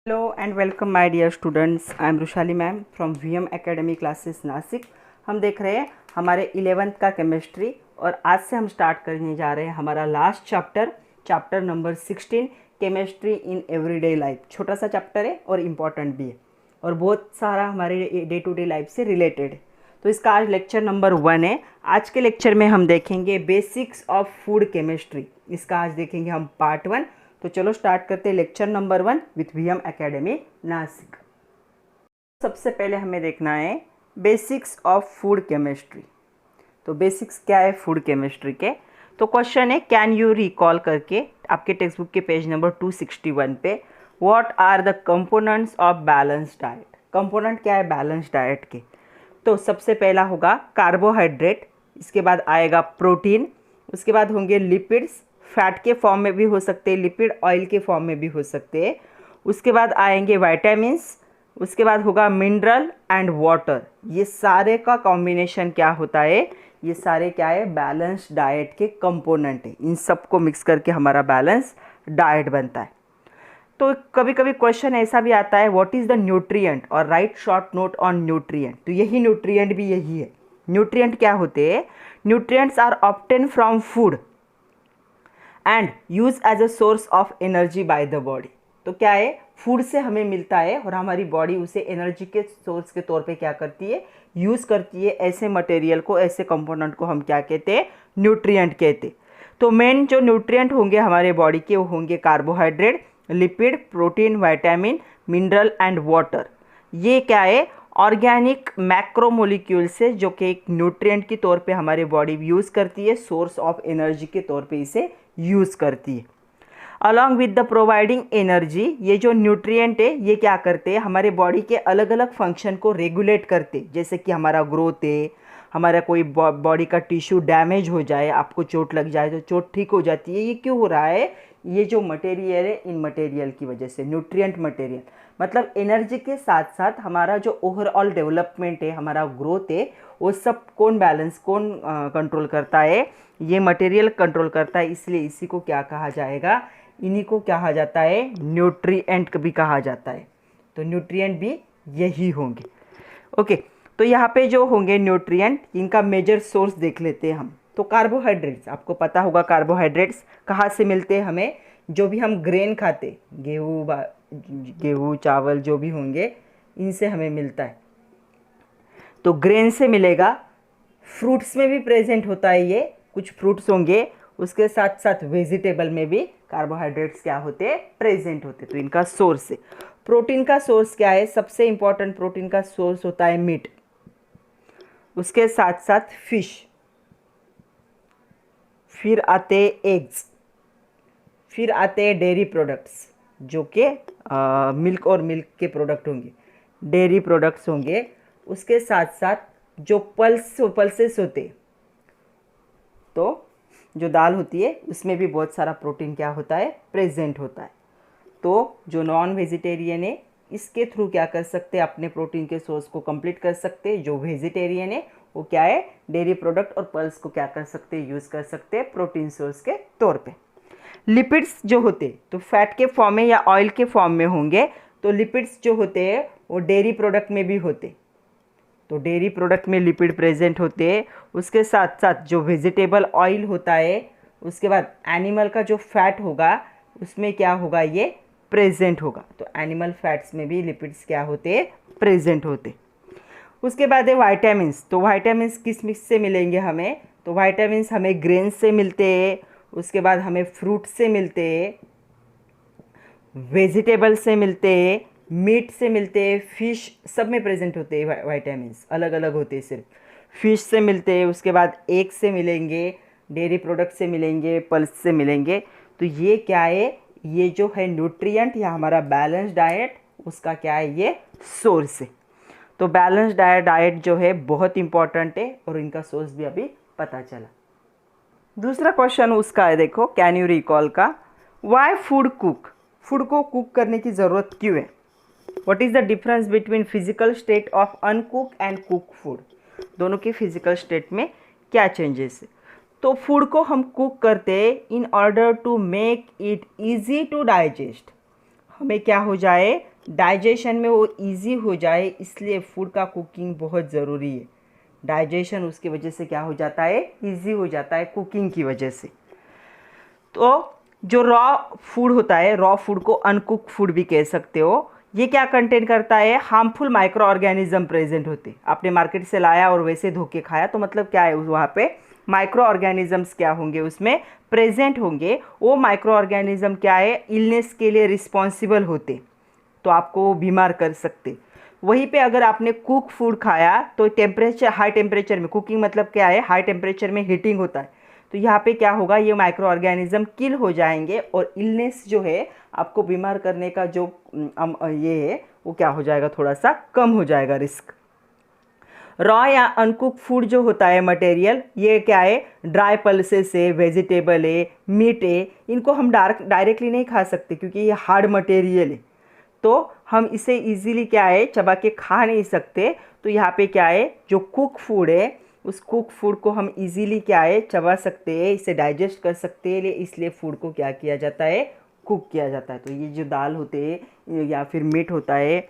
Hello and welcome my dear students. I am Rushali ma'am from VM academy classes Nashik. हम देख रहे हैं हमारे 11th का केमिस्ट्री और आज से हम स्टार्ट करने जा रहे हैं हमारा last chapter number 16 chemistry in everyday life. छोटा सा चैप्टर है और इम्पॉर्टेंट भी है और बहुत सारा हमारे डे टू डे लाइफ से रिलेटेड है. तो इसका आज लेक्चर नंबर 1 है. आज के लेक्चर में हम देखेंगे बेसिक्स ऑफ फूड केमिस्ट्री. इसका आज देखेंगे हम पार्ट 1. तो चलो स्टार्ट करते हैं lecture number 1 with VM academy Nashik. सबसे पहले हमें देखना है बेसिक्स ऑफ फूड केमिस्ट्री. तो बेसिक्स क्या है फूड केमिस्ट्री के. तो क्वेश्चन है कैन यू रिकॉल करके आपके टेक्स्ट बुक के पेज नंबर 261 पे what are the components of balance diet. Component क्या है बैलेंस डाइट के. तो सबसे पहला होगा कार्बोहाइड्रेट, इसके बाद आएगा प्रोटीन, उसके बाद होंगे लिपिड्स, फैट के फॉर्म में भी हो सकते हैं, लिपिड ऑयल के फॉर्म में भी हो सकते हैं. उसके बाद आएंगे विटामिन्स, उसके बाद होगा मिनरल एंड वाटर. ये सारे का कॉम्बिनेशन क्या होता है, ये सारे क्या है बैलेंस डाइट के कंपोनेंट है. इन सबको मिक्स करके हमारा बैलेंस डाइट बनता है. तो कभी कभी क्वेश्चन ऐसा भी आता है व्हाट इज़ द न्यूट्रिएंट और right short note on nutrient. तो यही न्यूट्रिएंट भी यही है. न्यूट्रिएंट क्या होते हैं, nutrients are obtain from food and use as a source of energy by the body. तो क्या है फूड से हमें मिलता है और हमारी बॉडी उसे एनर्जी के सोर्स के तौर पे क्या करती है यूज़ करती है. ऐसे मटेरियल को, ऐसे कंपोनेंट को हम क्या कहते हैं न्यूट्रिएंट कहते. तो मेन जो न्यूट्रिएंट होंगे हमारे बॉडी के वो होंगे carbohydrate, lipid, protein, vitamin, mineral and water. ये क्या है ऑर्गेनिक मैक्रोमोलिक्यूल से जो कि एक न्यूट्रिएंट के तौर पे हमारे बॉडी यूज़ करती है, सोर्स ऑफ एनर्जी के तौर पे इसे यूज़ करती है. Along with the providing energy, ये जो न्यूट्रिएंट है ये क्या करते हैं हमारे बॉडी के अलग अलग फंक्शन को रेगुलेट करते. जैसे कि हमारा ग्रोथ है, हमारा कोई बॉडी का टिश्यू डैमेज हो जाए, आपको चोट लग जाए तो चोट ठीक हो जाती है. ये क्यों हो रहा है, ये जो मटेरियल है इन मटेरियल की वजह से. न्यूट्रिएंट मटेरियल मतलब एनर्जी के साथ साथ हमारा जो ओवरऑल डेवलपमेंट है, हमारा ग्रोथ है, वो सब कौन कंट्रोल करता है, ये मटेरियल कंट्रोल करता है. इसलिए इसी को क्या कहा जाएगा, इन्हीं को कहा जाता है न्यूट्रिएंट भी कहा जाता है. तो न्यूट्रिएंट भी यही होंगे. ओके, तो यहाँ पे जो होंगे न्यूट्रिएंट इनका मेजर सोर्स देख लेते हैं हम. तो कार्बोहाइड्रेट्स, आपको पता होगा कार्बोहाइड्रेट्स कहाँ से मिलते हैं हमें. जो भी हम ग्रेन खाते, गेहूँ चावल जो भी होंगे इनसे हमें मिलता है. तो ग्रेन से मिलेगा. फ्रूट्स में भी प्रेजेंट होता है ये, कुछ फ्रूट्स होंगे. उसके साथ साथ वेजिटेबल में भी कार्बोहाइड्रेट्स क्या होते हैं प्रेजेंट होते. तो इनका सोर्स है. प्रोटीन का सोर्स क्या है, सबसे इंपॉर्टेंट प्रोटीन का सोर्स होता है मीट. उसके साथ साथ फिश, फिर आते एग्स, फिर आते डेयरी प्रोडक्ट्स जो कि मिल्क और मिल्क के प्रोडक्ट होंगे, डेयरी प्रोडक्ट्स होंगे. उसके साथ साथ जो पल्सेस होते, तो जो दाल होती है उसमें भी बहुत सारा प्रोटीन क्या होता है प्रेजेंट होता है. तो जो नॉन वेजिटेरियन है इसके थ्रू क्या कर सकते हैं अपने प्रोटीन के सोर्स को कंप्लीट कर सकते हैं. जो वेजिटेरियन है वो क्या है डेयरी प्रोडक्ट और पल्स को क्या कर सकते हैं यूज़ कर सकते हैं प्रोटीन सोर्स के तौर पे. लिपिड्स जो होते तो फैट के फॉर्म में या ऑयल के फॉर्म में होंगे. तो लिपिड्स जो होते हैं वो डेयरी प्रोडक्ट में भी होते. तो डेयरी प्रोडक्ट में लिपिड प्रेजेंट होते हैं. उसके साथ साथ जो वेजिटेबल ऑयल होता है, उसके बाद एनिमल का जो फैट होगा उसमें क्या होगा ये प्रेजेंट होगा. तो एनिमल फैट्स में भी लिपिड्स क्या होते प्रेजेंट होते. उसके बाद है वाइटामिन्स. तो वाइटामिन्स किस मिक्स से मिलेंगे हमें, तो वाइटामिन्स हमें ग्रेन से मिलते हैं, उसके बाद हमें फ्रूट से मिलते हैं, वेजिटेबल से मिलते हैं, मीट से मिलते हैं, फिश सब में प्रेजेंट होते हैं वाइटामिन्स. अलग अलग होते हैं, सिर्फ फिश से मिलते हैं. उसके बाद एग से मिलेंगे, डेयरी प्रोडक्ट से मिलेंगे, पल्स से मिलेंगे. तो ये क्या है, ये जो है न्यूट्रिएंट या हमारा बैलेंस डाइट उसका क्या है ये सोर्स है. तो बैलेंस डाइट जो है बहुत इंपॉर्टेंट है और इनका सोर्स भी अभी पता चला. दूसरा क्वेश्चन उसका है, देखो कैन यू रिकॉल का. वाई फूड कुक, फूड को कुक करने की ज़रूरत क्यों है. What is the difference between physical state of अनकुक and cook food. दोनों के फिजिकल स्टेट में क्या चेंजेस है. तो फूड को हम कुक करते हैं in order to make it easy to digest. हमें क्या हो जाए, डाइजेशन में वो इजी हो जाए, इसलिए फूड का कुकिंग बहुत ज़रूरी है। डाइजेशन उसकी वजह से क्या हो जाता है, इजी हो जाता है कुकिंग की वजह से। तो जो रॉ फूड होता है, रॉ फूड को अनकुक फूड भी कह सकते हो, ये क्या कंटेन करता है, हार्मफुल माइक्रो ऑर्गेनिज्म प्रेजेंट होते। आपने मार्केट से लाया और वैसे धो के खाया तो मतलब क्या है, वहाँ पे माइक्रो ऑर्गेनिजम्स क्या होंगे, उसमें प्रेजेंट होंगे। वो माइक्रो ऑर्गेनिज्म क्या है, इलनेस के लिए रिस्पॉन्सिबल होते, तो आपको वो बीमार कर सकते। वहीं पे अगर आपने कुक फूड खाया तो टेम्परेचर, हाई टेम्परेचर में, कुकिंग मतलब क्या है, हाई टेम्परेचर में हीटिंग होता है, तो यहाँ पे क्या होगा, ये माइक्रो ऑर्गेनिज्म किल हो जाएंगे और इलनेस जो है, आपको बीमार करने का जो ये है वो क्या हो जाएगा, थोड़ा सा कम हो जाएगा रिस्क। रॉ या अनकुक फूड जो होता है मटेरियल, ये क्या है, ड्राई पल्सेस है, वेजिटेबल है, मीट है, इनको हम डायरेक्टली नहीं खा सकते क्योंकि ये हार्ड मटेरियल है, तो हम इसे इजीली क्या है, चबा के खा नहीं सकते। तो यहाँ पे क्या है, जो कुक फूड है, उस कुक फूड को हम इजीली क्या है, चबा सकते हैं, इसे डाइजेस्ट कर सकते हैं, इसलिए फूड को क्या किया जाता है, कुक किया जाता है। तो ये जो दाल होते हैं या फिर मीट होता है,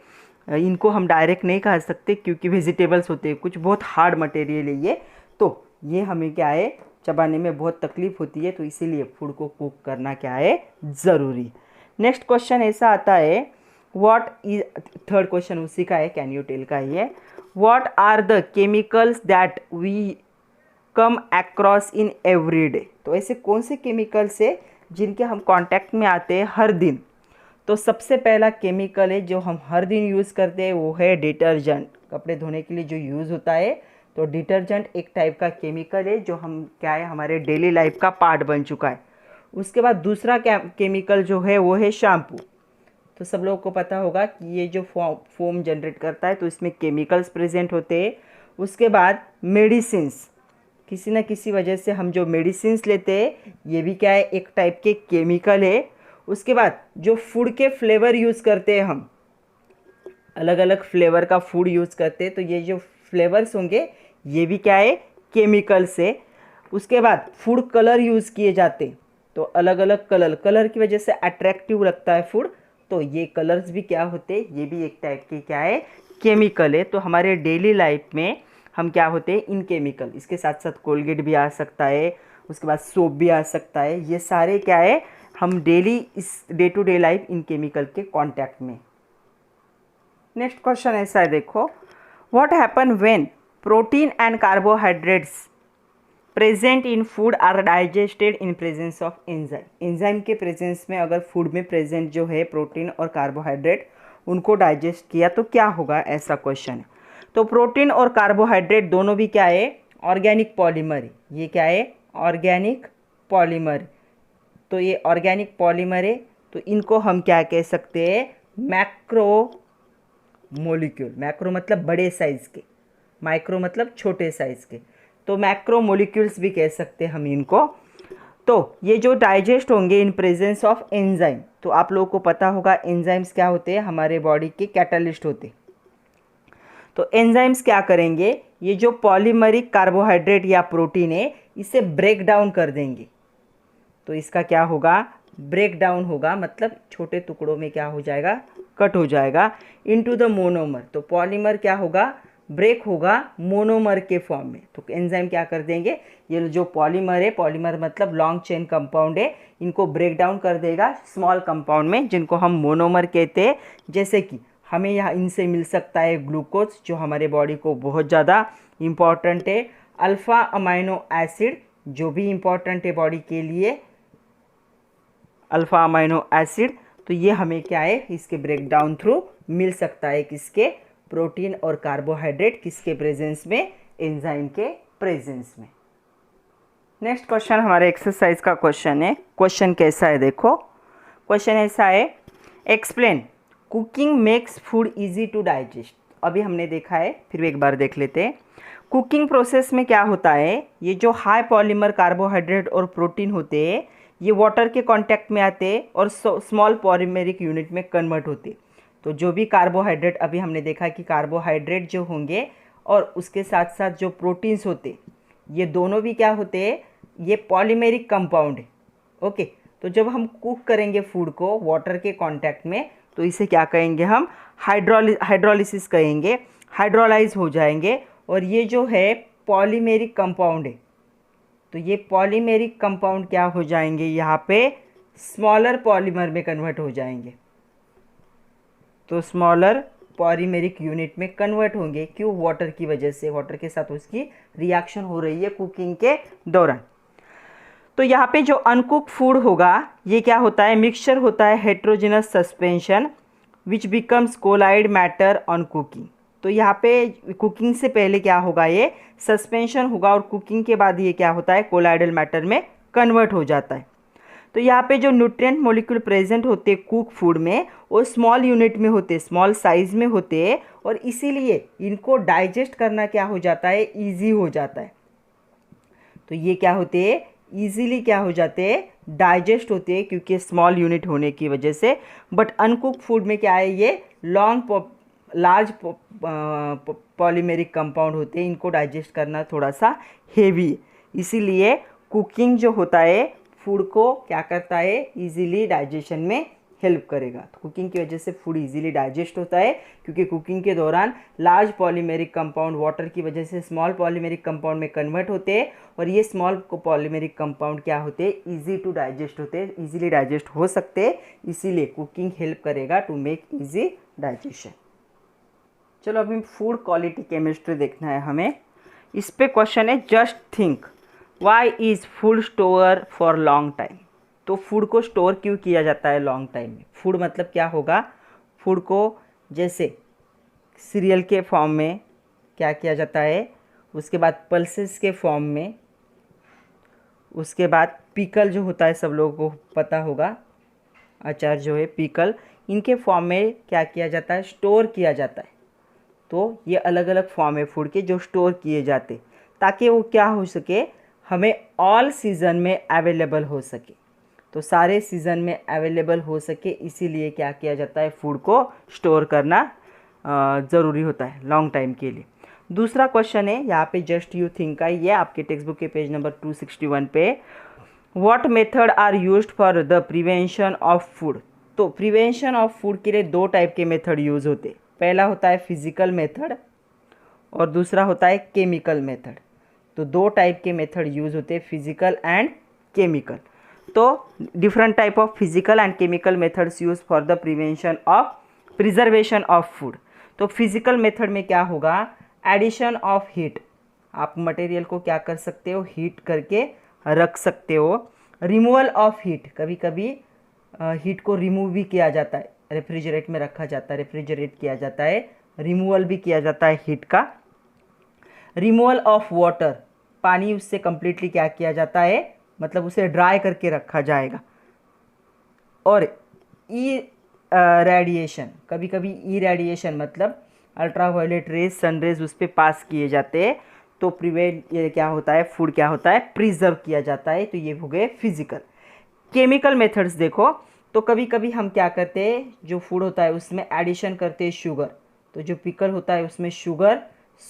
इनको हम डायरेक्ट नहीं खा सकते क्योंकि वेजिटेबल्स होते हैं, कुछ बहुत हार्ड मटेरियल है ये, तो ये हमें क्या है, चबाने में बहुत तकलीफ होती है, तो इसीलिए फूड को कुक करना क्या है, ज़रूरी। नेक्स्ट क्वेश्चन ऐसा आता है, व्हाट इज, थर्ड क्वेश्चन उसी का है, कैन यू टेल का ही है, what are the chemicals that we come across in every day. तो ऐसे कौन से केमिकल्स है जिनके हम कांटेक्ट में आते हैं हर दिन। तो सबसे पहला केमिकल है जो हम हर दिन यूज़ करते हैं, वो है डिटर्जेंट। कपड़े धोने के लिए जो यूज़ होता है, तो डिटर्जेंट एक टाइप का केमिकल है जो हम क्या है, हमारे डेली लाइफ का पार्ट बन चुका है। उसके बाद दूसरा केमिकल जो है वो है शैम्पू। तो सब लोगों को पता होगा कि ये जो फोम जनरेट करता है, तो इसमें केमिकल्स प्रेजेंट होते हैं। उसके बाद मेडिसिन्स, किसी न किसी वजह से हम जो मेडिसिन्स लेते हैं, ये भी क्या है, एक टाइप के केमिकल है। उसके बाद जो फूड के फ्लेवर यूज़ करते हैं हम, अलग अलग फ्लेवर का फूड यूज़ करते हैं, तो ये जो फ्लेवर्स होंगे ये भी क्या है, केमिकल्स है। उसके बाद फूड कलर यूज़ किए जाते, तो अलग अलग कलर की वजह से अट्रैक्टिव लगता है फूड, तो ये कलर्स भी क्या होते हैं, ये भी एक टाइप के क्या है, केमिकल है। तो हमारे डेली लाइफ में हम क्या होते हैं, इन केमिकल, इसके साथ साथ कोलगेट भी आ सकता है, उसके बाद सोप भी आ सकता है, ये सारे क्या है, हम डेली इस day to day life in chemical के कांटेक्ट में। नेक्स्ट क्वेश्चन ऐसा है, देखो, what happen when protein and carbohydrates present in food are digested in presence of enzyme. Enzyme के प्रेजेंस में अगर फूड में प्रेजेंट जो है प्रोटीन और कार्बोहाइड्रेट, उनको डाइजेस्ट किया तो क्या होगा, ऐसा क्वेश्चन है। तो प्रोटीन और कार्बोहाइड्रेट दोनों भी क्या है, ऑर्गेनिक पॉलीमर है। ये क्या है, ऑर्गेनिक पॉलीमर। तो ये ऑर्गेनिक पॉलीमर है, तो इनको हम क्या कह सकते हैं, मैक्रो मोलिक्यूल। मैक्रो मतलब बड़े साइज़ के, माइक्रो मतलब छोटे साइज़ के, तो मैक्रो मोलिक्यूल्स भी कह सकते हैं हम इनको। तो ये जो डाइजेस्ट होंगे इन प्रेजेंस ऑफ एंजाइम, तो आप लोगों को पता होगा एंजाइम्स क्या होते हैं, हमारे बॉडी के कैटालिस्ट होते। तो एंजाइम्स क्या करेंगे, ये जो पॉलीमरिक कार्बोहाइड्रेट या प्रोटीन है, इसे ब्रेक डाउन कर देंगे। तो इसका क्या होगा, ब्रेक डाउन होगा, मतलब छोटे टुकड़ों में क्या हो जाएगा, कट हो जाएगा इनटू द मोनोमर। तो पॉलीमर क्या होगा, ब्रेक होगा मोनोमर के फॉर्म में। तो एंजाइम क्या कर देंगे, ये जो पॉलीमर है, पॉलीमर मतलब लॉन्ग चेन कंपाउंड है, इनको ब्रेक डाउन कर देगा स्मॉल कंपाउंड में, जिनको हम मोनोमर कहते हैं। जैसे कि हमें यहाँ इनसे मिल सकता है ग्लूकोज, जो हमारे बॉडी को बहुत ज़्यादा इम्पॉर्टेंट है, अल्फ़ा अमाइनो एसिड जो भी इम्पॉर्टेंट है बॉडी के लिए, अल्फ़ा अमाइनो एसिड, तो ये हमें क्या है, इसके ब्रेक डाउन थ्रू मिल सकता है, किसके, प्रोटीन और कार्बोहाइड्रेट किसके प्रेजेंस में, एंजाइम के प्रेजेंस में। नेक्स्ट क्वेश्चन हमारे एक्सरसाइज का क्वेश्चन है। क्वेश्चन कैसा है, देखो, क्वेश्चन ऐसा है, explain cooking makes food easy to digest. अभी हमने देखा है, फिर एक बार देख लेते हैं। कुकिंग प्रोसेस में क्या होता है, ये जो हाई पॉलीमर कार्बोहाइड्रेट और प्रोटीन होते हैं, ये वाटर के कांटेक्ट में आते हैं और स्मॉल पॉलीमेरिक यूनिट में कन्वर्ट होते हैं। तो जो भी कार्बोहाइड्रेट, अभी हमने देखा कि कार्बोहाइड्रेट जो होंगे और उसके साथ साथ जो प्रोटीन्स होते, ये दोनों भी क्या होते हैं, ये पॉलीमेरिक कंपाउंड है। ओके, तो जब हम कुक करेंगे फूड को वाटर के कांटेक्ट में, तो इसे क्या कहेंगे हम, हाइड्रोलिसिस कहेंगे, हाइड्रोलाइज हो जाएंगे। और ये जो है पॉलीमेरिक कंपाउंड है, तो ये पॉलीमेरिक कंपाउंड क्या हो जाएंगे, यहाँ पे स्मॉलर पॉलीमर में कन्वर्ट हो जाएंगे। तो स्मॉलर पॉलीमेरिक यूनिट में कन्वर्ट होंगे, क्यों, वाटर की वजह से, वाटर के साथ उसकी रिएक्शन हो रही है कुकिंग के दौरान। तो यहाँ पे जो अनकुक फूड होगा ये क्या होता है, मिक्सचर होता है heterogeneous suspension which becomes colloid matter on cooking. तो यहाँ पे कुकिंग से पहले क्या होगा, ये सस्पेंशन होगा और कुकिंग के बाद ये क्या होता है, कोलाइडल मैटर में कन्वर्ट हो जाता है। तो यहाँ पे जो न्यूट्रिएंट मॉलिक्यूल प्रेजेंट होते हैं कुक फूड में वो स्मॉल यूनिट में होते, स्मॉल साइज में होते हैं, और इसीलिए इनको डाइजेस्ट करना क्या हो जाता है, ईजी हो जाता है। तो ये क्या होते हैं, ईजीली क्या हो जाते हैं, डाइजेस्ट होते हैं, क्योंकि स्मॉल यूनिट होने की वजह से। बट अनकुक फूड में क्या है, ये लार्ज पॉलीमेरिक कंपाउंड होते हैं, इनको डाइजेस्ट करना थोड़ा सा हेवी है। इसीलिए कुकिंग जो होता है फूड को क्या करता है, इजीली डाइजेशन में हेल्प करेगा। तो कुकिंग की वजह से फूड इजीली डाइजेस्ट होता है, क्योंकि कुकिंग के दौरान लार्ज पॉलीमेरिक कंपाउंड वाटर की वजह से स्मॉल पॉलीमेरिक कंपाउंड में कन्वर्ट होते हैं, और ये स्मॉल पॉलीमेरिक कंपाउंड क्या होते हैं, ईजी टू डाइजेस्ट होते हैं, ईजिली डाइजेस्ट हो सकते हैं। इसीलिए कुकिंग हेल्प करेगा टू मेक ईजी डाइजेशन। चलो अभी फूड क्वालिटी केमिस्ट्री देखना है हमें। इस पे क्वेश्चन है, just think Y is food store for long time. तो फूड को स्टोर क्यों किया जाता है लॉन्ग टाइम में। फूड मतलब क्या होगा, फूड को जैसे सीरियल के फॉर्म में क्या किया जाता है, उसके बाद पल्सेस के फॉर्म में, उसके बाद पीकल जो होता है सब लोगों को पता होगा, अचार जो है पीकल, इनके फॉर्म में क्या किया जाता है, स्टोर किया जाता है। तो ये अलग अलग फॉर्म है फूड के जो स्टोर किए जाते, ताकि वो क्या हो सके, हमें ऑल सीज़न में अवेलेबल हो सके। तो सारे सीज़न में अवेलेबल हो सके, इसीलिए क्या किया जाता है, फूड को स्टोर करना ज़रूरी होता है लॉन्ग टाइम के लिए। दूसरा क्वेश्चन है यहाँ पे, जस्ट यू थिंक का, ये आपके टेक्स्ट बुक के पेज नंबर 261 पे, what method are used for the prevention of food. तो प्रिवेंशन ऑफ फूड के लिए दो टाइप के मेथड यूज़ होते, पहला होता है फिजिकल मेथड और दूसरा होता है केमिकल मेथड। तो दो टाइप के मेथड यूज़ होते हैं, फिजिकल एंड केमिकल। तो different type of physical and chemical methods use for the preservation of food. तो फिजिकल मेथड में क्या होगा, एडिशन ऑफ हीट, आप मटेरियल को क्या कर सकते हो, हीट करके रख सकते हो। रिमूवल ऑफ हीट, कभी कभी हीट को रिमूव भी किया जाता है, रेफ्रिजरेट में रखा जाता है, रेफ्रिजरेट किया जाता है, रिमूवल भी किया जाता है हीट का। रिमूवल ऑफ वाटर, पानी उससे कंप्लीटली क्या किया जाता है, मतलब उसे ड्राई करके रखा जाएगा। और ई रेडिएशन, कभी कभी ई रेडिएशन मतलब अल्ट्रावायलेट रेज, सनरेज उस पर पास किए जाते हैं, तो प्रिवेंट ये क्या होता है, फूड क्या होता है, प्रिजर्व किया जाता है। तो ये हो गए फिजिकल। केमिकल मेथड्स देखो, तो कभी कभी हम क्या करते हैं, जो फूड होता है उसमें एडिशन करते हैं शुगर। तो जो पिकल होता है उसमें शुगर,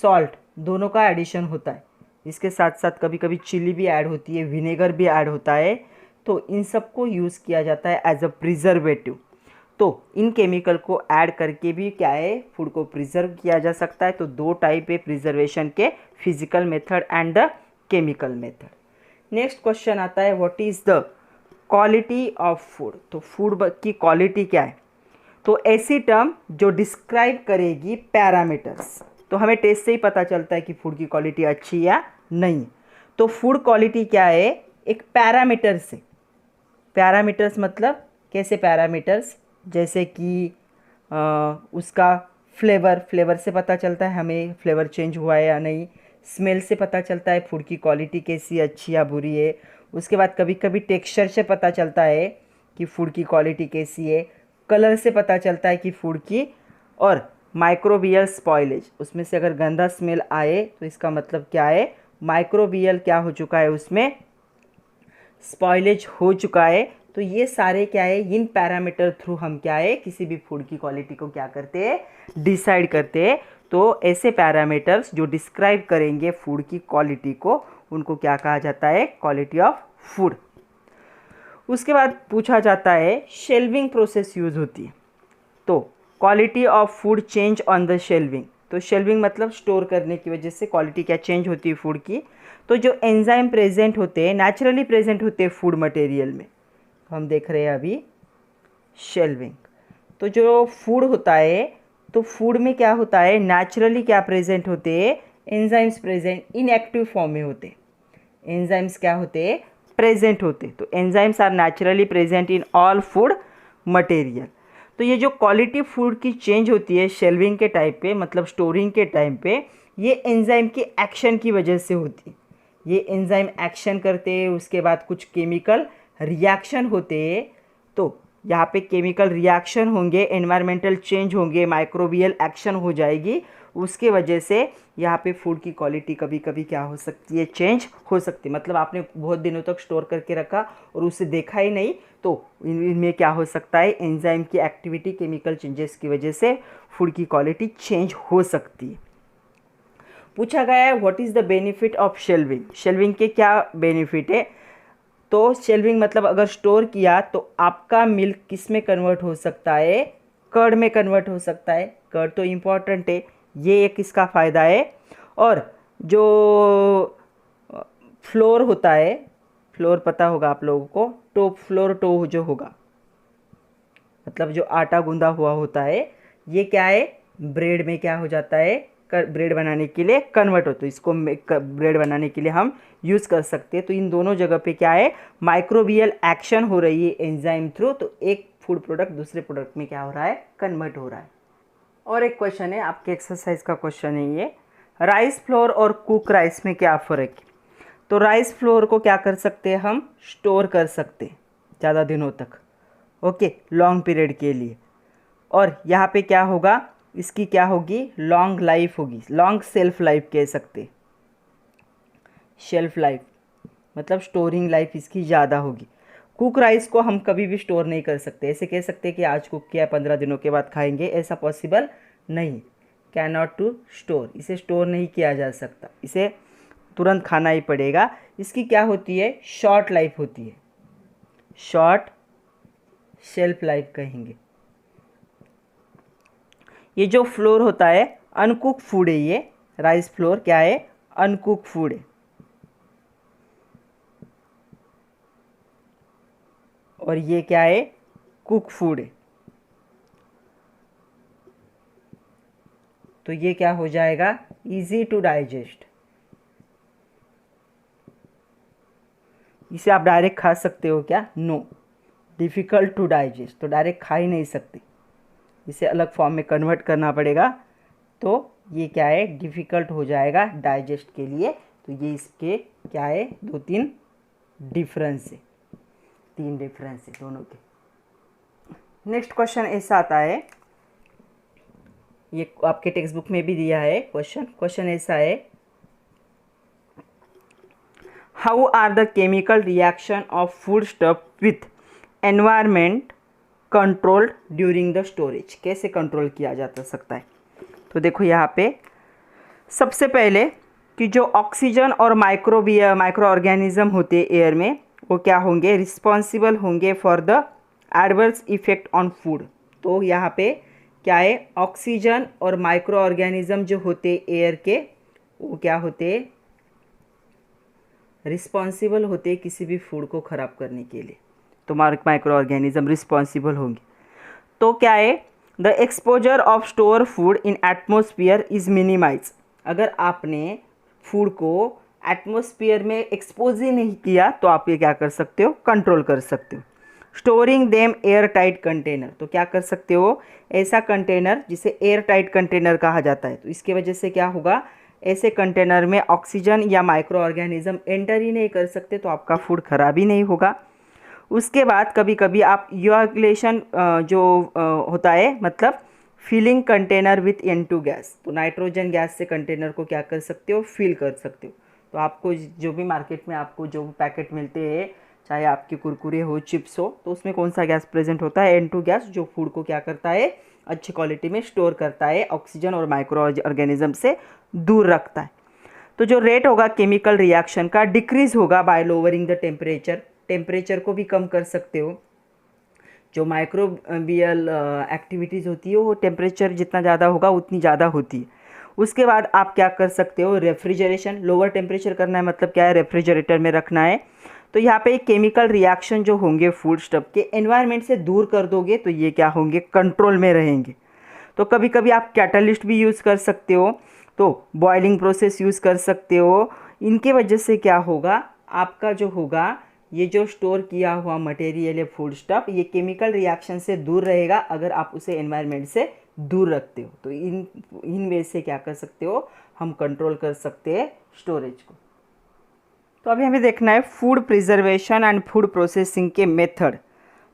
सॉल्ट दोनों का एडिशन होता है। इसके साथ साथ कभी कभी चिली भी ऐड होती है, विनेगर भी ऐड होता है। तो इन सब को यूज़ किया जाता है एज अ प्रिजर्वेटिव। तो इन केमिकल को ऐड करके भी क्या है, फूड को प्रिजर्व किया जा सकता है। तो दो टाइप है प्रिजर्वेशन के, physical method and the chemical method. Next question आता है, what is the quality of food. तो फूड की क्वालिटी क्या है, तो ऐसी टर्म जो डिस्क्राइब करेगी पैरामीटर्स। तो हमें टेस्ट से ही पता चलता है कि फूड की क्वालिटी अच्छी या नहीं। तो फूड क्वालिटी क्या है, एक पैरामीटर से, पैरामीटर्स मतलब कैसे पैरामीटर्स, जैसे कि उसका फ्लेवर से पता चलता है हमें फ्लेवर चेंज हुआ है या नहीं। स्मेल से पता चलता है फूड की क्वालिटी कैसी, अच्छी या बुरी है। उसके बाद कभी कभी टेक्सचर से पता चलता है कि फूड की क्वालिटी कैसी है। कलर से पता चलता है कि फूड की, और माइक्रोबियल स्पॉइलेज, उसमें से अगर गंदा स्मेल आए तो इसका मतलब क्या है, माइक्रोबियल क्या हो चुका है, उसमें स्पॉइलेज हो चुका है। तो ये सारे क्या है, इन पैरामीटर थ्रू हम क्या है, किसी भी फूड की क्वालिटी को क्या करते हैं, डिसाइड करते हैं। तो ऐसे पैरामीटर्स जो डिस्क्राइब करेंगे फूड की क्वालिटी को, उनको क्या कहा जाता है, क्वालिटी ऑफ फूड। उसके बाद पूछा जाता है, शेल्विंग प्रोसेस यूज़ होती है। तो quality of food change on the shelving, तो शेल्विंग मतलब स्टोर करने की वजह से क्वालिटी क्या चेंज होती है फूड की। तो जो एंजाइम प्रेजेंट होते हैं, नेचुरली प्रेजेंट होते हैं फूड मटेरियल में, हम देख रहे हैं अभी शेल्विंग। तो जो फूड होता है, तो फूड में क्या होता है, नेचुरली क्या प्रेजेंट होते हैं, एंजाइम्स प्रेजेंट इनएक्टिव फॉर्म में होते हैं। एंजाइम्स क्या होते हैं, प्रेजेंट होते। तो enzymes are naturally present in all food material. तो ये जो क्वालिटी फूड की चेंज होती है शेल्विंग के टाइम पे, मतलब स्टोरिंग के टाइम पे, ये एंजाइम की एक्शन की वजह से होती है। ये एंजाइम एक्शन करते हैं, उसके बाद कुछ केमिकल रिएक्शन होते हैं। तो यहाँ पे केमिकल रिएक्शन होंगे, एनवायरमेंटल चेंज होंगे, माइक्रोबियल एक्शन हो जाएगी, उसके वजह से यहाँ पे फूड की क्वालिटी कभी कभी क्या हो सकती है, चेंज हो सकती है। मतलब आपने बहुत दिनों तक स्टोर करके रखा और उसे देखा ही नहीं, तो इनमें क्या हो सकता है, एंजाइम की एक्टिविटी, केमिकल चेंजेस की वजह से फूड की क्वालिटी चेंज हो सकती है। पूछा गया है what is the benefit of shelving, shelving के क्या बेनिफिट है। तो शेल्विंग मतलब अगर स्टोर किया तो आपका मिल्क किस में कन्वर्ट हो सकता है, कर्ड में कन्वर्ट हो सकता है। कर्ड तो इम्पॉर्टेंट है, ये एक इसका फ़ायदा है। और जो फ्लोर होता है, फ्लोर पता होगा आप लोगों को, टो फ्लोर टो जो होगा, मतलब जो आटा गूंदा हुआ होता है, ये क्या है, ब्रेड में क्या हो जाता है, ब्रेड बनाने के लिए कन्वर्ट होता है। इसको ब्रेड बनाने के लिए हम यूज़ कर सकते हैं। तो इन दोनों जगह पे क्या है, माइक्रोबियल एक्शन हो रही है एंजाइम थ्रू, तो एक फूड प्रोडक्ट दूसरे प्रोडक्ट में क्या हो रहा है, कन्वर्ट हो रहा है। और एक क्वेश्चन है आपके एक्सरसाइज का क्वेश्चन है ये, राइस फ्लोर और कुक राइस में क्या फ़र्क है। तो राइस फ्लोर को क्या कर सकते हैं, हम स्टोर कर सकते हैं ज़्यादा दिनों तक, ओके, लॉन्ग पीरियड के लिए। और यहाँ पे क्या होगा, इसकी क्या होगी, लॉन्ग लाइफ होगी, लॉन्ग सेल्फ लाइफ कह सकते। शेल्फ लाइफ मतलब स्टोरिंग लाइफ इसकी ज़्यादा होगी। कुक राइस को हम कभी भी स्टोर नहीं कर सकते, ऐसे कह सकते कि आज कुक किया 15 दिनों के बाद खाएंगे, ऐसा पॉसिबल नहीं, कैन नॉट टू स्टोर, इसे स्टोर नहीं किया जा सकता, इसे तुरंत खाना ही पड़ेगा। इसकी क्या होती है, शॉर्ट लाइफ होती है, शॉर्ट शेल्फ लाइफ कहेंगे। ये जो फ्लोर होता है अनकुक फूड है, ये राइस फ्लोर क्या है, अनकुक फूड है। और ये क्या है, कुक फूड है। तो ये क्या हो जाएगा, इजी टू डाइजेस्ट, इसे आप डायरेक्ट खा सकते हो क्या, नो, डिफ़िकल्ट टू डाइजेस्ट, तो डायरेक्ट खा ही नहीं सकते, इसे अलग फॉर्म में कन्वर्ट करना पड़ेगा। तो ये क्या है, डिफ़िकल्ट हो जाएगा डाइजेस्ट के लिए। तो ये इसके क्या है, 2-3 डिफरेंस है, 3 डिफरेंस है दोनों के। नेक्स्ट क्वेश्चन ऐसा आता है, ये आपके टेक्स्ट बुक में भी दिया है क्वेश्चन ऐसा है, how are the chemical reaction of food stuff with environment controlled during the storage, कैसे कंट्रोल किया जा सकता है। तो देखो यहाँ पे सबसे पहले कि जो ऑक्सीजन और माइक्रो ऑर्गेनिज्म होते हैं एयर में, वो क्या होंगे, रिस्पॉन्सिबल होंगे for the adverse effect on food. तो यहाँ पे क्या है, ऑक्सीजन और माइक्रो ऑर्गेनिज्म जो होते एयर के, वो क्या होते, रिस्पॉन्सिबल होते किसी भी फूड को ख़राब करने के लिए। तो माइक्रो ऑर्गेनिज्म रिस्पॉन्सिबल होंगे। तो क्या है, the exposure of store food in atmosphere is minimize, अगर आपने फूड को एटमोसफियर में एक्सपोज ही नहीं किया तो आप ये क्या कर सकते हो, कंट्रोल कर सकते हो। Storing them air tight container, तो क्या कर सकते हो, ऐसा कंटेनर जिसे एयर टाइट कंटेनर कहा जाता है। तो इसके वजह से क्या होगा, ऐसे कंटेनर में ऑक्सीजन या माइक्रो ऑर्गेनिज्म एंटर ही नहीं कर सकते, तो आपका फूड खराब ही नहीं होगा। उसके बाद कभी कभी आप इवाक्यूलेशन जो होता है, मतलब filling container with N2 gas, तो नाइट्रोजन गैस से कंटेनर को क्या कर सकते हो, फिल कर सकते हो। तो आपको जो भी मार्केट में आपको जो पैकेट मिलते हैं, चाहे आपके कुरकुरे हो, चिप्स हो, तो उसमें कौन सा गैस प्रेजेंट होता है, N2 गैस, जो फूड को क्या करता है, अच्छी क्वालिटी में स्टोर करता है, ऑक्सीजन और माइक्रो ऑर्गेनिज्म से दूर रखता है। तो जो रेट होगा केमिकल रिएक्शन का, डिक्रीज होगा bye lowering the temperature, temperature को भी कम कर सकते हो। जो माइक्रोबियल एक्टिविटीज़ होती है वो टेम्परेचर जितना ज़्यादा होगा उतनी ज़्यादा होती है। उसके बाद आप क्या कर सकते हो, रेफ्रिजरेशन, लोअर टेम्परेचर करना है, मतलब क्या है, रेफ्रिजरेटर में रखना है। तो यहाँ पे केमिकल रिएक्शन जो होंगे फूड स्टफ के एनवायरनमेंट से दूर कर दोगे तो ये क्या होंगे, कंट्रोल में रहेंगे। तो कभी कभी आप कैटलिस्ट भी यूज़ कर सकते हो, तो बॉइलिंग प्रोसेस यूज़ कर सकते हो। इनके वजह से क्या होगा, आपका जो होगा ये जो स्टोर किया हुआ मटेरियल है फूड स्टफ, ये केमिकल रिएक्शन से दूर रहेगा अगर आप उसे एनवायरनमेंट से दूर रखते हो। तो इन वे से क्या कर सकते हो, हम कंट्रोल कर सकते हैं स्टोरेज को। तो अभी हमें देखना है food preservation and food processing के मेथड।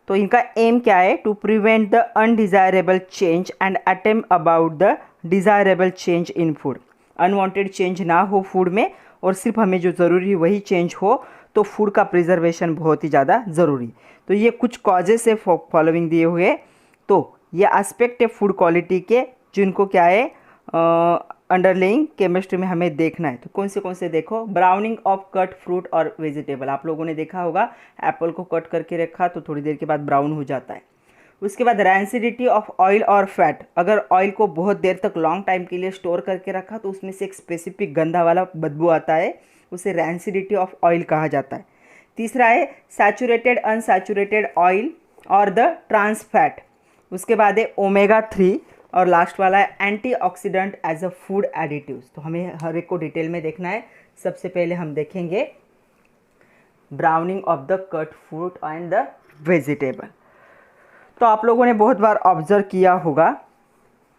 तो इनका एम क्या है, to prevent the undesirable change and attempt about the desirable change in food. Unwanted change ना हो फूड में और सिर्फ हमें जो ज़रूरी है वही चेंज हो, तो फूड का प्रिजर्वेशन बहुत ही ज़्यादा ज़रूरी। तो ये कुछ कॉजेस है फॉलोइंग दिए हुए। तो ये एस्पेक्ट है फूड क्वालिटी के जिनको क्या है अंडरलाइंग केमिस्ट्री में हमें देखना है। तो कौन से देखो, ब्राउनिंग ऑफ कट फ्रूट और वेजिटेबल। आप लोगों ने देखा होगा एप्पल को कट करके रखा तो थोड़ी देर के बाद ब्राउन हो जाता है। उसके बाद रैंसिडिटी ऑफ ऑयल और फैट, अगर ऑयल को बहुत देर तक लॉन्ग टाइम के लिए स्टोर करके रखा तो उसमें से एक स्पेसिफिक गंदा वाला बदबू आता है, उसे रैंसिडिटी ऑफ ऑयल कहा जाता है। तीसरा है सैचुरेटेड अनसैचुरेटेड ऑयल और द ट्रांस फैट। उसके बाद है ओमेगा 3 और लास्ट वाला है antioxidant as a food additives. तो हमें हर एक को डिटेल में देखना है। सबसे पहले हम देखेंगे browning of the cut fruit and the vegetable. तो आप लोगों ने बहुत बार ऑब्जर्व किया होगा,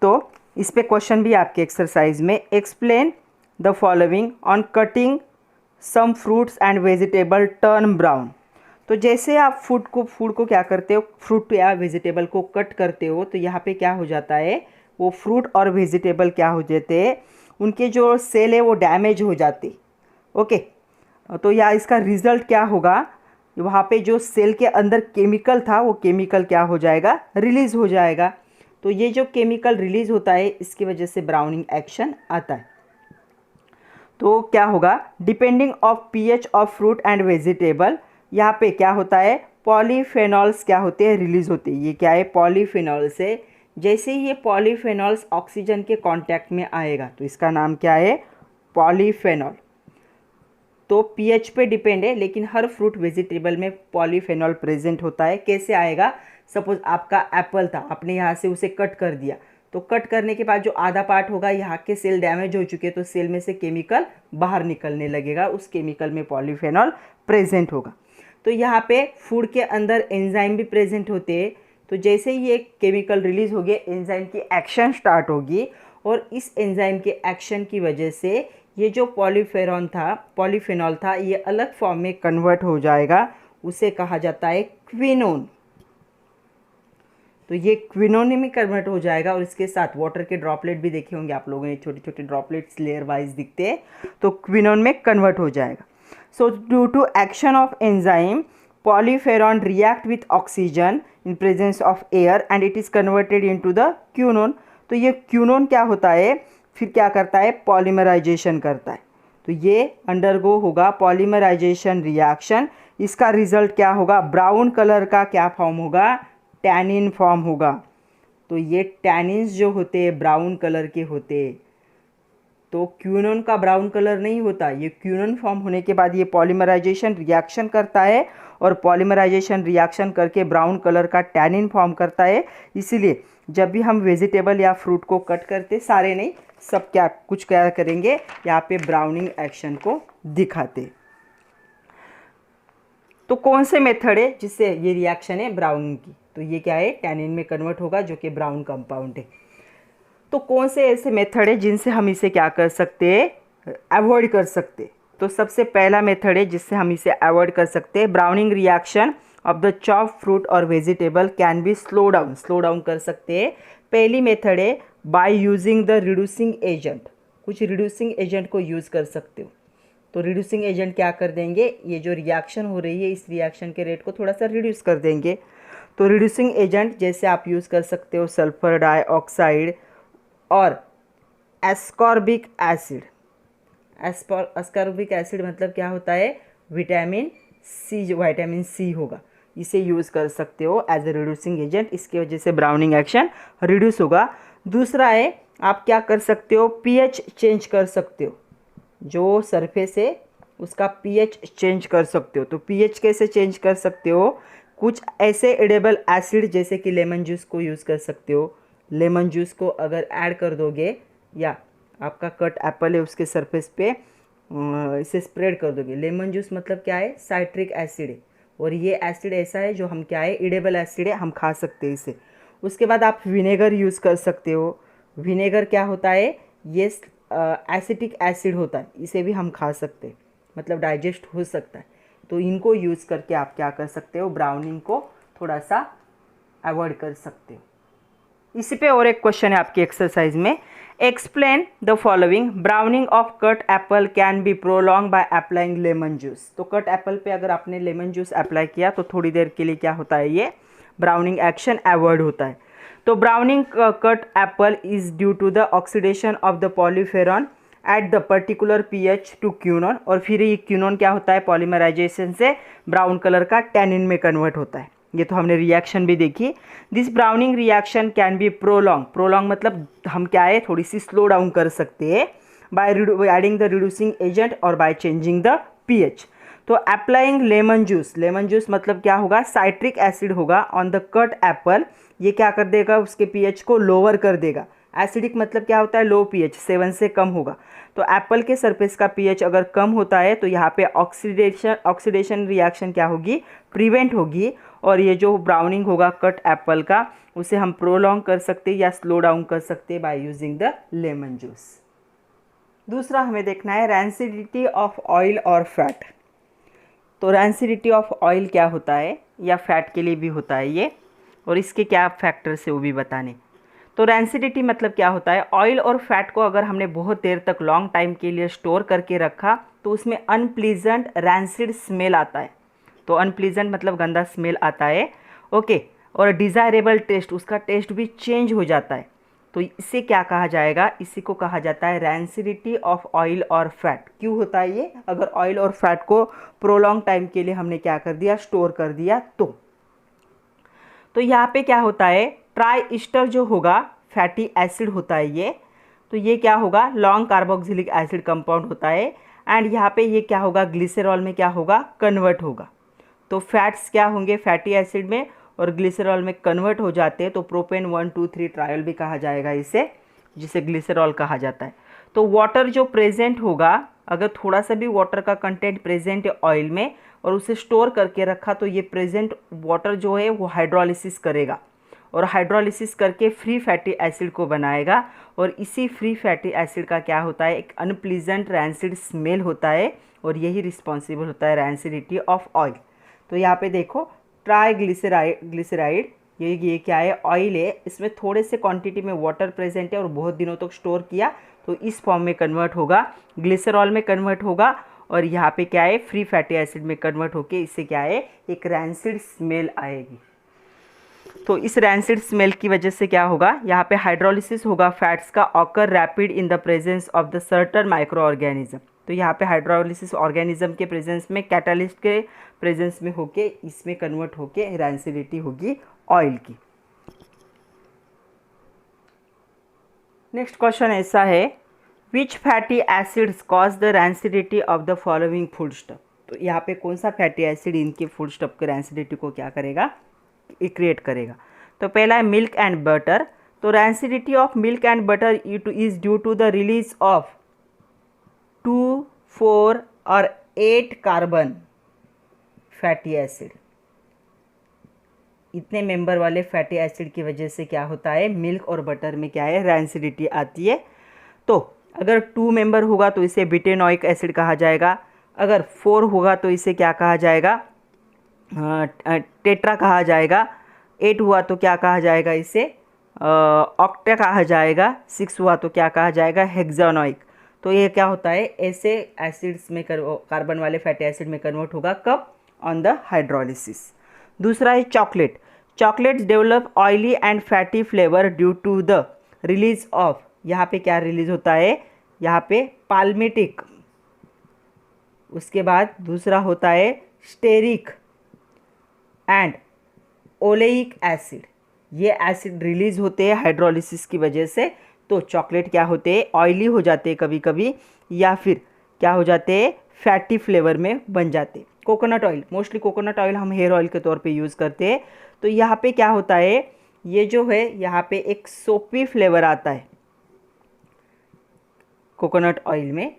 तो इस पे क्वेश्चन भी आपके एक्सरसाइज में, explain the following on cutting some fruits and vegetable turn brown. तो जैसे आप फूड को क्या करते हो, फ्रूट या वेजिटेबल को कट करते हो तो यहाँ पे क्या हो जाता है, वो फ्रूट और वेजिटेबल क्या हो जाते हैं, उनके जो सेल है वो डैमेज हो जाते। ओके, तो या इसका रिजल्ट क्या होगा, वहाँ पे जो सेल के अंदर केमिकल था वो केमिकल क्या हो जाएगा, रिलीज़ हो जाएगा। तो ये जो केमिकल रिलीज़ होता है इसकी वजह से ब्राउनिंग एक्शन आता है। तो क्या होगा, depending of pH of fruit and vegetable, यहाँ पे क्या होता है, पॉलीफेनॉल्स क्या होते हैं, रिलीज होते हैं। ये क्या है, पॉलीफेनॉल्स है। जैसे ही ये पॉलीफेनॉल्स ऑक्सीजन के कांटेक्ट में आएगा तो इसका नाम क्या है, पॉलीफेनॉल। तो पीएच पे डिपेंड है, लेकिन हर फ्रूट वेजिटेबल में पॉलीफेनॉल प्रेजेंट होता है। कैसे आएगा, सपोज आपका एप्पल था, आपने यहाँ से उसे कट कर दिया, तो कट करने के बाद जो आधा पार्ट होगा, यहाँ के सेल डैमेज हो चुके, तो सेल में से केमिकल बाहर निकलने लगेगा, उस केमिकल में पॉलीफेनॉल प्रेजेंट होगा। तो यहाँ पे फूड के अंदर एंजाइम भी प्रेजेंट होते हैं। तो जैसे ही ये केमिकल रिलीज हो गया, एंजाइम की एक्शन स्टार्ट होगी और इस एंजाइम के एक्शन की वजह से ये जो पॉलीफेनॉल था ये अलग फॉर्म में कन्वर्ट हो जाएगा, उसे कहा जाता है क्विनोन। तो ये क्विनोन में कन्वर्ट हो जाएगा और इसके साथ वाटर के ड्रॉपलेट भी देखे होंगे आप लोगों ने, छोटे छोटे ड्रॉपलेट्स लेयर वाइज दिखते हैं, तो क्विनोन में कन्वर्ट हो जाएगा। So due to action of enzyme, polyphenol react with oxygen in presence of air and it is converted into the quinone। तो ये क्यूनोन क्या होता है, फिर क्या करता है, पॉलीमराइजेशन करता है। तो ये अंडरगो होगा पॉलीमराइजेशन रिएक्शन। इसका रिजल्ट क्या होगा, ब्राउन कलर का क्या फॉर्म होगा, टैनिन फॉर्म होगा। तो ये टैनिन्स जो होते हैं ब्राउन कलर के होते हैं। तो क्यूनोन का ब्राउन कलर नहीं होता, ये क्यूनोन फॉर्म होने के बाद ये पॉलीमराइजेशन रिएक्शन करता है और पॉलीमराइजेशन रिएक्शन करके ब्राउन कलर का टैनिन फॉर्म करता है। इसीलिए जब भी हम वेजिटेबल या फ्रूट को कट करते, सारे नहीं सब क्या करेंगे, यहाँ पे ब्राउनिंग एक्शन को दिखाते। तो कौन से मेथड है जिससे ये रिएक्शन है ब्राउनिंग की, तो ये क्या है, टैनिन में कन्वर्ट होगा जो कि ब्राउन कंपाउंड है। तो कौन से ऐसे मेथड है जिनसे हम इसे क्या कर सकते हैं, अवॉइड कर सकते। तो सबसे पहला मेथड है जिससे हम इसे अवॉइड कर सकते हैं, browning reaction of the chop fruit और vegetable can be slow down कर सकते हैं। पहली मेथड है by using the reducing agent, कुछ रिड्यूसिंग एजेंट को यूज़ कर सकते हो। तो रिड्यूसिंग एजेंट क्या कर देंगे, ये जो रिएक्शन हो रही है इस रिएक्शन के रेट को थोड़ा सा रिड्यूस कर देंगे। तो रिड्यूसिंग एजेंट जैसे आप यूज़ कर सकते हो सल्फर डाइऑक्साइड और एस्कॉर्बिक एसिड। एस्कॉर्बिक एसिड मतलब क्या होता है, विटामिन सी होगा। इसे यूज़ कर सकते हो एज ए रिड्यूसिंग एजेंट। इसकी वजह से ब्राउनिंग एक्शन रिड्यूस होगा। दूसरा है, आप क्या कर सकते हो, पीएच चेंज कर सकते हो। जो सरफेस है उसका पीएच चेंज कर सकते हो। तो पीएच कैसे चेंज कर सकते हो, कुछ ऐसे एडेबल एसिड जैसे कि लेमन जूस को यूज़ कर सकते हो। लेमन जूस को अगर ऐड कर दोगे या आपका कट एप्पल है उसके सरफेस पे इसे स्प्रेड कर दोगे। लेमन जूस मतलब क्या है, साइट्रिक एसिड है, और ये एसिड ऐसा है जो हम क्या है, एडेबल एसिड है, हम खा सकते हैं इसे। उसके बाद आप विनेगर यूज़ कर सकते हो। विनेगर क्या होता है, ये एसिटिक एसिड होता है, इसे भी हम खा सकते हैं, मतलब डाइजेस्ट हो सकता है। तो इनको यूज़ करके आप क्या कर सकते हो, ब्राउनिंग को थोड़ा सा अवॉइड कर सकते हो। इसी पे और एक क्वेश्चन है आपकी एक्सरसाइज में, explain the following, browning of cut Apple can be prolong by applying lemon juice. तो कट एप्पल पे अगर आपने लेमन जूस अप्लाई किया तो थोड़ी देर के लिए क्या होता है, ये ब्राउनिंग एक्शन अवॉइड होता है। तो browning cut apple is due to the oxidation of the polyphenol at the particular pH to quinone, और फिर ये क्यूनोन क्या होता है, पॉलीमराइजेशन से ब्राउन कलर का टैनिन में कन्वर्ट होता है। ये तो हमने रिएक्शन भी देखी। This browning reaction can be prolong, prolong मतलब हम क्या है, थोड़ी सी स्लो डाउन कर सकते हैं by adding the reducing agent और बाय चेंजिंग द पीएच। तो applying lemon juice, lemon juice मतलब क्या होगा, साइट्रिक एसिड होगा ऑन द कट एप्पल, ये क्या कर देगा, उसके पीएच को लोअर कर देगा। एसिडिक मतलब क्या होता है, लो पीएच, 7 से कम होगा। तो एप्पल के सरफेस का पीएच अगर कम होता है तो यहाँ पे ऑक्सीडेशन रिएक्शन क्या होगी, प्रिवेंट होगी, और ये जो ब्राउनिंग होगा कट एप्पल का उसे हम प्रोलॉन्ग कर सकते हैं या स्लो डाउन कर सकते हैं bye using the lemon juice. दूसरा हमें देखना है रैंसिडिटी ऑफ ऑयल और फैट। तो रैंसिडिटी ऑफ ऑयल क्या होता है, या फैट के लिए भी होता है ये, और इसके क्या फैक्टर्स है वो भी बताने। तो रैंसिडिटी मतलब क्या होता है, ऑयल और फैट को अगर हमने बहुत देर तक लॉन्ग टाइम के लिए स्टोर करके रखा तो उसमें अनप्लीजेंट रैंसिड स्मेल आता है। तो अनप्लीजेंट मतलब गंदा स्मेल आता है, ओके, और डिज़ायरेबल टेस्ट, उसका टेस्ट भी चेंज हो जाता है। तो इसे क्या कहा जाएगा, इसी को कहा जाता है रैंसिडिटी ऑफ ऑयल और फैट। क्यों होता है ये, अगर ऑयल और फैट को प्रोलॉन्ग टाइम के लिए हमने क्या कर दिया, स्टोर कर दिया तो यहाँ पे क्या होता है, ट्राई ईस्टर जो होगा फैटी एसिड होता है ये, तो ये क्या होगा, लॉन्ग कार्बोक्सिलिक एसिड कंपाउंड होता है, एंड यहाँ पे ये क्या होगा, ग्लिसरॉल में क्या होगा, कन्वर्ट होगा। तो फैट्स क्या होंगे फैटी एसिड में, और ग्लिसरॉल में कन्वर्ट हो जाते हैं, तो प्रोपेन 1 2 3 ट्रायल भी कहा जाएगा इसे, जिसे ग्लिसरॉल कहा जाता है। तो वाटर जो प्रेजेंट होगा, अगर थोड़ा सा भी वाटर का कंटेंट प्रेजेंट है ऑयल में और उसे स्टोर करके रखा, तो ये प्रेजेंट वाटर जो है वो हाइड्रोलिसिस करेगा, और हाइड्रोलिसिस करके फ्री फैटी एसिड को बनाएगा, और इसी फ्री फैटी एसिड का क्या होता है, एक अनप्लीजेंट रैंसिड स्मेल होता है, और यही रिस्पॉन्सिबल होता है रैंसिडिटी ऑफ ऑयल। तो यहाँ पे देखो ट्राइग्लिसराइड, ये क्या है, ऑयल है, इसमें थोड़े से क्वांटिटी में वाटर प्रेजेंट है और बहुत दिनों तक स्टोर किया तो इस फॉर्म में कन्वर्ट होगा, ग्लिसरॉल में कन्वर्ट होगा, और यहाँ पे क्या है, फ्री फैटी एसिड में कन्वर्ट होके इससे क्या है, एक रैंसिड स्मेल आएगी। तो इस रैंसिड स्मेल की वजह से क्या होगा, यहाँ पे हाइड्रोलिसिस होगा फैट्स का, occur rapid in the presence of the certain micro organism. तो यहाँ पे हाइड्रोलिसिस ऑर्गेनिज्म के प्रेजेंस में, कैटालिस्ट के प्रेजेंस में होके इसमें कन्वर्ट होके रैंसिडिटी होगी ऑयल की। नेक्स्ट क्वेश्चन ऐसा है, which fatty acids cause the rancidity of the following food stuff. तो यहाँ पे कौन सा फैटी एसिड इनके फूड स्टफ के रैंसिडिटी को क्या करेगा, क्रिएट करेगा। तो पहला है मिल्क एंड बटर। तो rancidity of milk and butter is due to the release of 2, 4 और 8 कार्बन फैटी एसिड। इतने मेंबर वाले फैटी एसिड की वजह से क्या होता है, मिल्क और बटर में क्या है, रैंसिडिटी आती है। तो अगर 2 मेंबर होगा तो इसे ब्यूटेनोइक एसिड कहा जाएगा, अगर 4 होगा तो इसे क्या कहा जाएगा, टेट्रा कहा जाएगा, 8 हुआ तो क्या कहा जाएगा, इसे ऑक्टा कहा जाएगा, 6 हुआ तो क्या कहा जाएगा, हेक्सानोइक। तो ये क्या होता है, ऐसे एसिड्स में कार्बन वाले फैटी एसिड में कन्वर्ट होगा, कब, ऑन द हाइड्रोलिसिस। दूसरा है chocolate. Chocolates develop oily and fatty flavour due to the release of, यहाँ पे क्या रिलीज होता है, यहाँ पे पाल्मिटिक, उसके बाद दूसरा होता है स्टेरिक, एंड ओलेइक एसिड, ये एसिड रिलीज होते हैं हाइड्रोलिसिस की वजह से। तो चॉकलेट क्या होते हैं, ऑयली हो जाते हैं कभी कभी, या फिर क्या हो जाते हैं, फैटी फ्लेवर में बन जाते हैं। Coconut oil, mostly coconut oil हम हेयर ऑयल के तौर पे यूज़ करते हैं। तो यहाँ पे क्या होता है, ये जो है यहाँ पे एक सोपी फ्लेवर आता है कोकोनट ऑयल में।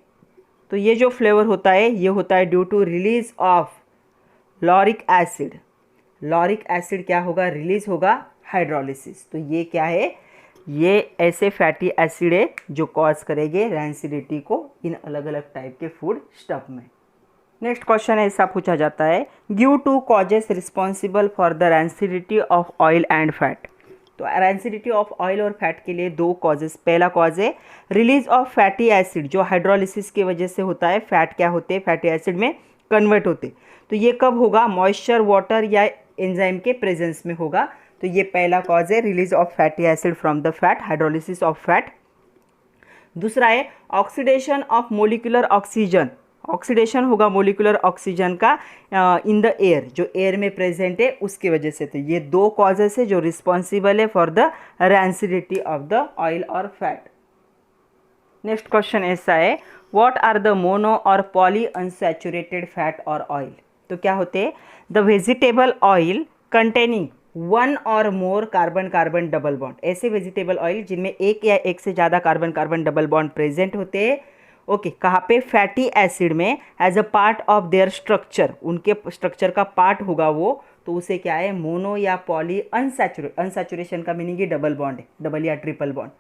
तो ये जो फ्लेवर होता है ये होता है due to release of lauric acid. Lauric acid क्या होगा, रिलीज होगा हाइड्रोलिसिस। तो ये क्या है, ये ऐसे फैटी एसिड है जो कॉज करेंगे रैंसिडिटी को इन अलग अलग टाइप के फूड स्टफ में। नेक्स्ट क्वेश्चन ऐसा पूछा जाता है, give two causes responsible for the rancidity of oil and fat. तो रैंसिडिटी ऑफ ऑयल और फैट के लिए दो कॉजेस, पहला कॉज है रिलीज ऑफ फैटी एसिड, जो हाइड्रोलिसिस की वजह से होता है। फैट क्या होते हैं, फैटी एसिड में कन्वर्ट होते। तो ये कब होगा, मॉइस्चर, वाटर या एंजाइम के प्रेजेंस में होगा। तो ये पहला कॉज है release of fatty acid from the fat, hydrolysis of fat. दूसरा है oxidation of molecular oxygen, oxidation होगा मोलिकुलर ऑक्सीजन का इन द एयर, जो एयर में प्रेजेंट है उसकी वजह से। तो ये दो कॉजेस है जो रिस्पॉन्सिबल है for the rancidity of the oil और फैट। नेक्स्ट क्वेश्चन ऐसा है, व्हाट आर द मोनो और पॉली अनसैचुरेटेड फैट और ऑयल। तो क्या होते हैं, the vegetable oil containing one और more carbon carbon double bond, ऐसे वेजिटेबल ऑयल जिनमें एक या एक से ज़्यादा carbon carbon double bond present होते हैं। ओके, कहाँ पे, फैटी एसिड में as a part of their structure, उनके स्ट्रक्चर का पार्ट होगा वो, तो उसे क्या है, मोनो या पॉली अनसैचुरेशन का मीनिंग ही डबल बॉन्ड है, डबल या ट्रिपल बॉन्ड।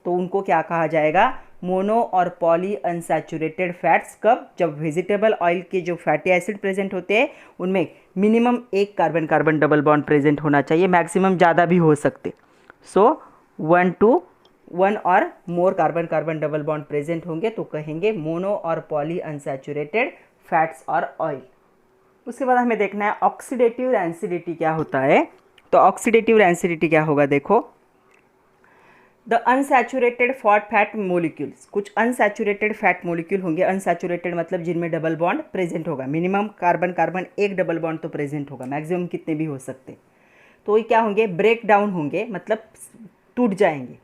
तो उनको क्या कहा जाएगा, मोनो और पॉली अनसैचुरेटेड फैट्स। कब, जब वेजिटेबल ऑयल के जो फैटी एसिड प्रेजेंट होते हैं उनमें मिनिमम एक carbon carbon double bond present होना चाहिए, मैक्सिमम ज़्यादा भी हो सकते। सो 1 और more carbon carbon double bond present होंगे तो कहेंगे मोनो और पॉली अनसैचुरेटेड फैट्स और ऑयल। उसके बाद हमें देखना है ऑक्सीडेटिव रैंसिडिटी क्या होता है। तो ऑक्सीडेटिव रैंसिडिटी क्या होगा, देखो, द अनसैचुरेटेड फैट मोलिक्यूल्स, कुछ अनसैचुरेटेड फैट मोलिक्यूल होंगे। अनसैचुरेटेड मतलब जिनमें डबल बॉन्ड प्रेजेंट होगा, मिनिमम कार्बन कार्बन एक डबल बॉन्ड तो प्रेजेंट होगा, मैक्सिमम कितने भी हो सकते। तो ये क्या होंगे, ब्रेक डाउन होंगे, मतलब टूट जाएंगे।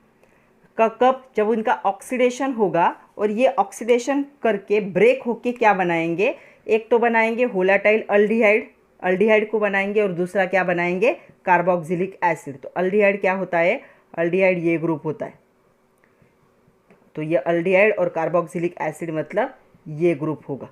कब, जब उनका ऑक्सीडेशन होगा, और ये ऑक्सीडेशन करके ब्रेक होके क्या बनाएंगे, एक तो बनाएंगे होलाटाइल अल्डिहाइड, अल्डिहाइड को बनाएंगे, और दूसरा क्या बनाएंगे, कार्बोक्सिलिक एसिड। तो अल्डिहाइड क्या होता है, अल्डिहाइड ये ग्रुप होता है। तो ये अल्डिहाइड और कार्बोक्सिलिक एसिड मतलब ये ग्रुप होगा।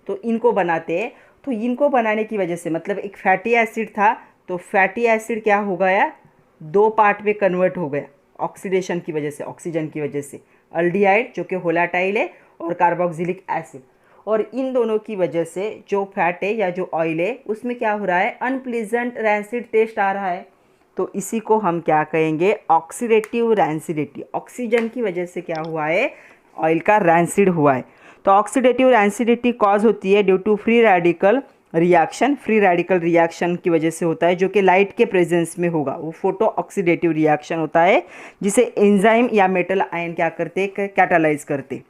तो इनको बनाते हैं। तो इनको बनाने की वजह से, मतलब एक फैटी एसिड था, तो फैटी एसिड क्या हो गया, दो पार्ट में कन्वर्ट हो गया ऑक्सीडेशन की वजह से, ऑक्सीजन की वजह से। अल्डिहाइड जो कि होलाटाइल है और कार्बोक्सिलिक एसिड, और इन दोनों की वजह से जो फैट है या जो ऑयल है उसमें क्या हो रहा है, अनप्लीजेंट रैंसिड टेस्ट आ रहा है। तो इसी को हम क्या कहेंगे, ऑक्सीडेटिव रैंसिडिटी। ऑक्सीजन की वजह से क्या हुआ है, ऑयल का रैंसिड हुआ है। तो ऑक्सीडेटिव रैंसिडिटी कॉज होती है due to free radical reaction, free radical reaction की वजह से होता है, जो कि लाइट के प्रेजेंस में होगा। वो फोटो ऑक्सीडेटिव रिएक्शन होता है जिसे एंजाइम या मेटल आयन क्या करते, कैटालाइज करते।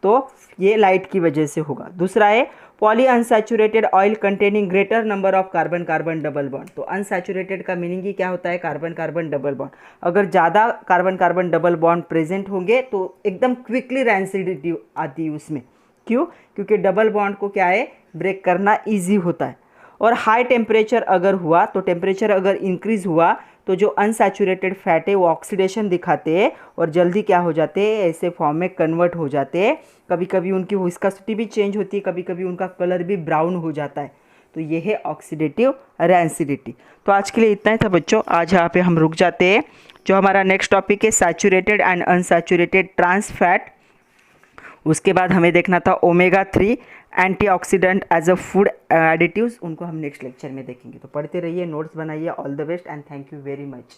तो ये लाइट की वजह से होगा। दूसरा है poly unsaturated oil containing greater number of carbon carbon double bond. तो अनसैचुरेटेड का मीनिंग ही क्या होता है, कार्बन कार्बन डबल बॉन्ड। अगर ज़्यादा carbon carbon double bond present होंगे तो एकदम क्विकली रैंसिडिटी आती है उसमें। क्यों, क्योंकि डबल बॉन्ड को क्या है, ब्रेक करना ईजी होता है। और हाई टेम्परेचर अगर हुआ, तो टेम्परेचर अगर इंक्रीज़ हुआ तो जो अनसैचुरेटेड फैट है वो ऑक्सीडेशन दिखाते हैं और जल्दी क्या हो जाते हैं, ऐसे फॉर्म में कन्वर्ट हो जाते हैं। कभी कभी उनकी विस्कोसिटी भी चेंज होती है, कभी कभी उनका कलर भी ब्राउन हो जाता है। तो ये है ऑक्सीडेटिव रैंसिडिटी। तो आज के लिए इतना ही था बच्चों, आज यहाँ पे हम रुक जाते हैं। जो हमारा नेक्स्ट टॉपिक है saturated and unsaturated trans fat. उसके बाद हमें देखना था omega 3 antioxidant as a food additives, उनको हम नेक्स्ट लेक्चर में देखेंगे। तो पढ़ते रहिए, नोट्स बनाइए। All the best and thank you very much.